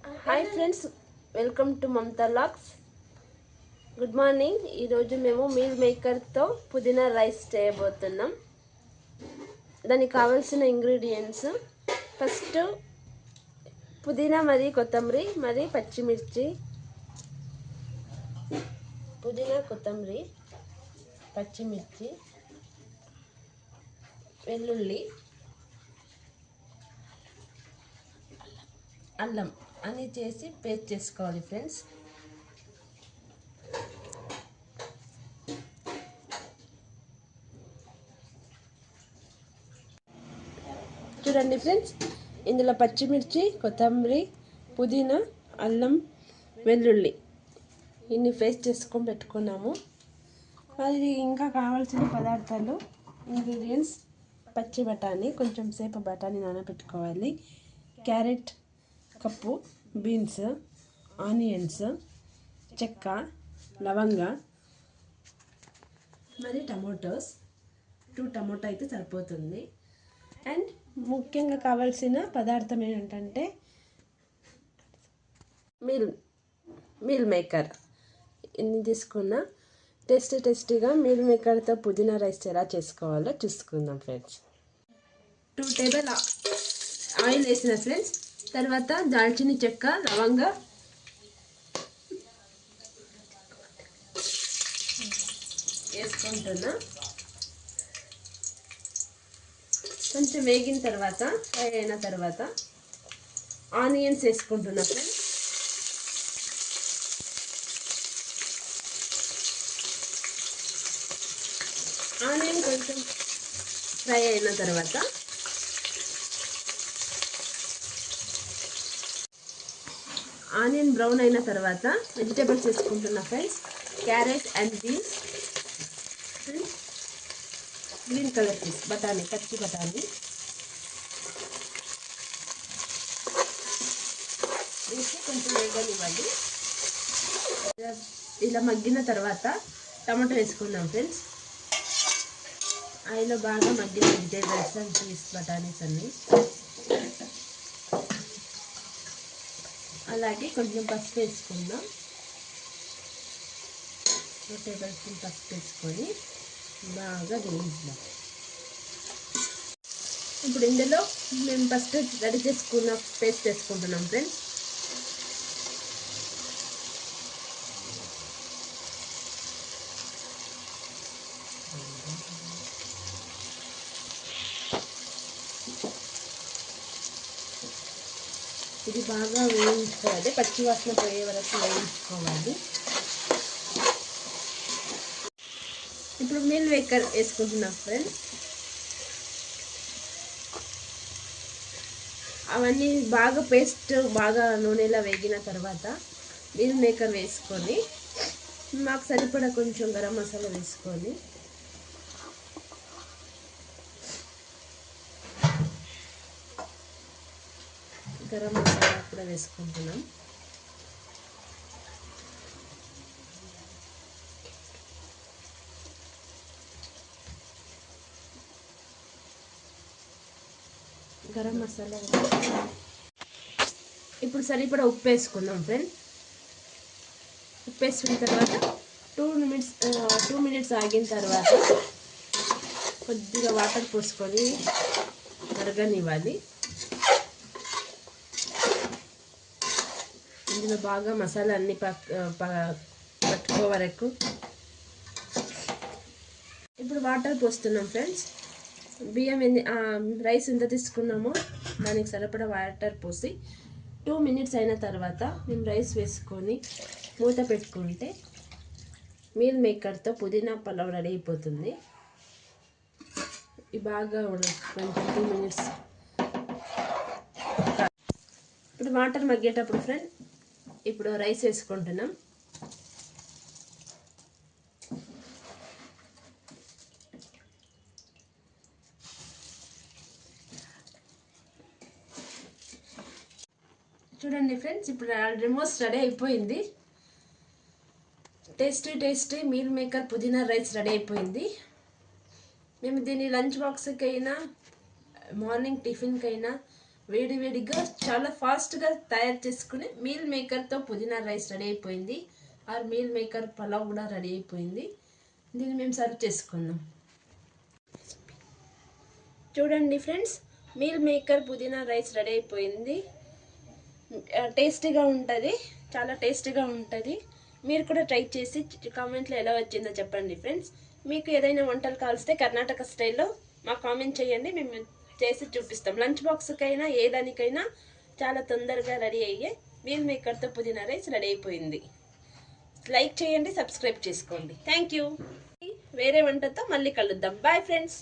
Hi friends, welcome to Mamata logs. Good morning. ఈరోజు మేము meal మేకర్తో పుదీనా రైస్ చేయబోతున్నాం. దానికి కావాల్సిన ఇంగ్రీడియంట్స్: ఫస్ట్ పుదీనా మరి కొత్తిమీర మరి పచ్చిమిర్చి, పుదీనా కొత్తిమీర పచ్చిమిర్చి వెల్లుల్లి అల్లం అని చేసి పేస్ట్ చేసుకోవాలి ఫ్రెండ్స్. చూడండి ఫ్రెండ్స్, ఇందులో పచ్చిమిర్చి, కొత్తిమీర, పుదీనా, అల్లం, వెల్లుల్లి ఇన్ని పేస్ట్ చేసుకొని పెట్టుకున్నాము. అది ఇంకా కావాల్సిన పదార్థాలు ఇంగ్రీడియంట్స్: పచ్చి బఠానీ, కొంచెం సేపు బఠానీ నానబెట్టుకోవాలి, క్యారెట్ కప్పు, బీన్స్, ఆనియన్స్, చెక్క, లవంగ, మరి టమోటోస్ 2 టమోటా అయితే సరిపోతుంది. అండ్ ముఖ్యంగా కావాల్సిన పదార్థం ఏంటంటే మీల్ మేకర్. ఇన్ని తీసుకున్న టేస్టీగా మీల్ మేకర్తో పుదీనా రైస్ ఎలా చేసుకోవాలో చూసుకుందాం ఫ్రెండ్స్. 2 టేబుల్ ఆయిల్ వేసిన ఫ్రెండ్స్. తర్వాత దాల్చిన చెక్క, లవంగ, వేసుకుంటున్నా. కొంచెం వేగిన తర్వాత, ఫ్రై అయిన తర్వాత ఆనియన్స్ వేసుకుంటున్నా ఫ్రెండ్స్. ఆనియన్ కొంచెం ఫ్రై అయిన తర్వాత ఆనియన్ బ్రౌన్ అయిన తర్వాత వెజిటేబుల్స్ వేసుకుంటున్నా friends. Carrot and beans, green colour peas బఠానీ, పచ్చి బఠానీ వేసి కొంచెం వేగనివ్వండి. ఇలా మగ్గిన తర్వాత టమాటో వేసుకుందాం ఫ్రెండ్స్. ఆయిల్లో బాగా మగ్గిన వెజిటేబుల్స్ అండ్ పీస్ బఠానీస్ అన్నీ, అలాగే కొంచెం పసుపు వేసుకుందాం. 2 టేబుల్ స్పూన్ పసుపు వేసుకొని బాగా వేయించుదాం. ఇప్పుడు ఇందులో మేము ఫస్ట్ రెడీ చేసుకున్న పేస్ట్ వేసుకుంటున్నాం ఫ్రెండ్స్. ఇది బాగా వేయించుకోవాలి, పచ్చి వాసన పోయే వరకు వేయించుకోవాలి. ఇప్పుడు మీల్ మేకర్ వేసుకుంటున్నాం ఫ్రెండ్స్. అవన్నీ బాగా పేస్ట్ బాగా నూనెలా వేగిన తర్వాత మీల్ మేకర్ వేసుకొని మాకు సరిపడా కొంచెం గరం మసాలా వేసుకొని గరం మసాలా కూడా వేసుకుంటున్నాం. గరం మసాలా ఇప్పుడు సరిపడా ఉప్పు వేసుకుందాం ఫ్రెండ్స్. ఉప్పు వేసుకున్న తర్వాత 2 మినిట్స్ ఆగిన తర్వాత కొద్దిగా వాటర్ పోసుకొని మరగనివ్వాలి. ఇందులో బాగా మసాలా అన్నీ పట్టుకో వరకు ఇప్పుడు వాటర్ పోస్తున్నాం ఫ్రెండ్స్. రైస్ ఎంత తీసుకున్నామో దానికి సరిపడా వాటర్ పోసి 2 మినిట్స్ అయిన తర్వాత మేము రైస్ వేసుకొని మూత పెట్టుకుంటే మీల్ మేకర్తో పుదీనా పలావ్ రెడీ అయిపోతుంది. బాగా కొంచెం 2 మినిట్స్. ఇప్పుడు వాటర్ మగ్గేటప్పుడు ఫ్రెండ్ ఇప్పుడు రైస్ వేసుకుంటున్నాం. చూడండి ఫ్రెండ్స్, ఇప్పుడు ఆల్మోస్ట్ రెడీ అయిపోయింది. టేస్టీ మీల్ మేకర్ పుదీనా రైస్ రెడీ అయిపోయింది. మేము దీన్ని లంచ్ బాక్స్కి అయినా, మార్నింగ్ టిఫిన్కి అయినా, వేడివేడిగా చాలా ఫాస్ట్గా తయారు చేసుకుని మీల్ మేకర్తో పుదీనా రైస్ రెడీ అయిపోయింది. ఆర్ మీల్ మేకర్ పలావ్ కూడా రెడీ అయిపోయింది. దీన్ని మేము సర్వ్ చేసుకున్నాం. చూడండి ఫ్రెండ్స్, మీల్ మేకర్ పుదీనా రైస్ రెడీ అయిపోయింది. టేస్టీగా ఉంటుంది, చాలా టేస్టీగా ఉంటుంది. మీరు కూడా ట్రై చేసి కామెంట్లో ఎలా వచ్చిందో చెప్పండి ఫ్రెండ్స్. మీకు ఏదైనా వంటలు కావాల్స్తే కర్ణాటక స్టైల్లో మాకు కామెంట్ చేయండి, మేము చేసి చూపిస్తాం. లంచ్ బాక్స్కైనా ఏదానికైనా చాలా తొందరగా రెడీ అయ్యే మీల్ మేకర్తో పుదీనా రైస్ రెడీ అయిపోయింది. లైక్ చేయండి, సబ్స్క్రైబ్ చేసుకోండి. Thank you. వేరే వంటతో మళ్ళీ కలుద్దాం. Bye friends.